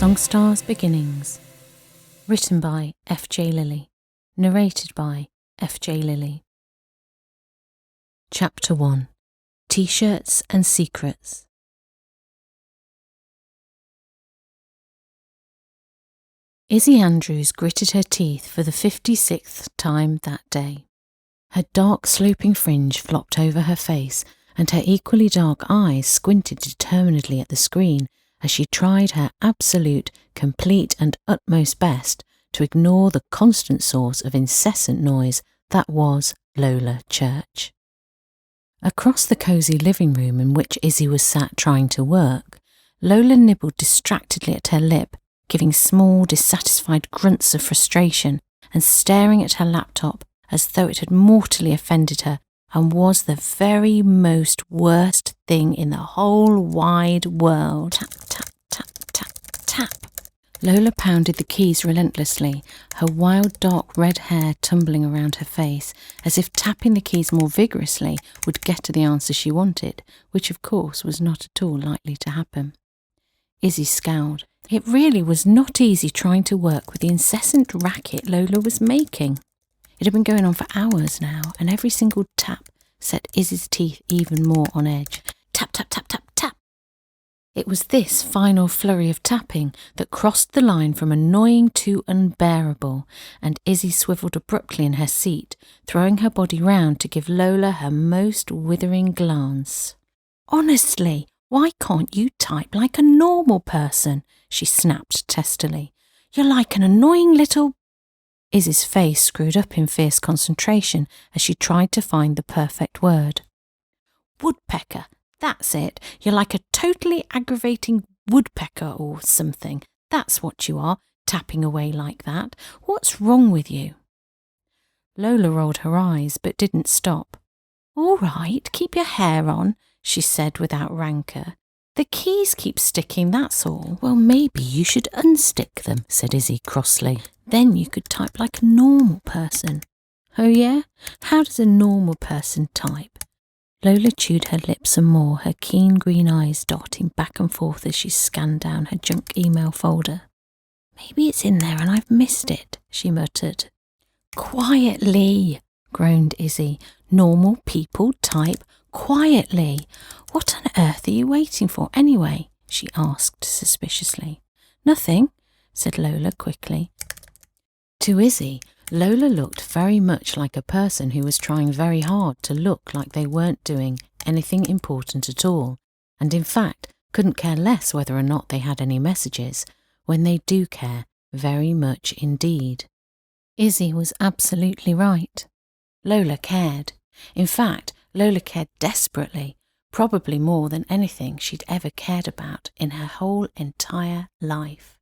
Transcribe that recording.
SongStarz Beginnings. Written by F.J.Lily. Narrated by F.J.Lily. Chapter 1. T-shirts and Secrets. Issy Andrews gritted her teeth for the 56th time that day. Her dark sloping fringe flopped over her face, and her equally dark eyes squinted determinedly at the screen as she tried her absolute, complete and utmost best to ignore the constant source of incessant noise that was Lola Church. Across the cosy living room in which Issy was sat trying to work, Lola nibbled distractedly at her lip, giving small, dissatisfied grunts of frustration and staring at her laptop as though it had mortally offended her and was the very most worst thing in the whole wide world. Tap, tap, tap, tap, tap. Lola pounded the keys relentlessly, her wild dark red hair tumbling around her face, as if tapping the keys more vigorously would get her the answer she wanted, which of course was not at all likely to happen. Issy scowled. It really was not easy trying to work with the incessant racket Lola was making. It had been going on for hours now, and every single tap set Issy's teeth even more on edge. Tap, tap, tap, tap, tap. It was this final flurry of tapping that crossed the line from annoying to unbearable, and Issy swivelled abruptly in her seat, throwing her body round to give Lola her most withering glance. "Honestly, why can't you type like a normal person?" she snapped testily. "You're like an annoying little..." Issy's face screwed up in fierce concentration as she tried to find the perfect word. "Woodpecker, that's it. You're like a totally aggravating woodpecker or something. That's what you are, tapping away like that. What's wrong with you?" Lola rolled her eyes but didn't stop. "All right, keep your hair on," she said without rancour. "The keys keep sticking, that's all." "Well, maybe you should unstick them," said Issy crossly. "Then you could type like a normal person." "Oh yeah? How does a normal person type?" Lola chewed her lips some more, her keen green eyes darting back and forth as she scanned down her junk email folder. "Maybe it's in there and I've missed it," she muttered. "Quietly," groaned Issy. "Normal people type quietly. What on earth are you waiting for anyway?" she asked suspiciously. "Nothing," said Lola quickly. To Issy, Lola looked very much like a person who was trying very hard to look like they weren't doing anything important at all, and in fact couldn't care less whether or not they had any messages, when they do care very much indeed. Issy was absolutely right. Lola cared. In fact, Lola cared desperately, probably more than anything she'd ever cared about in her whole entire life.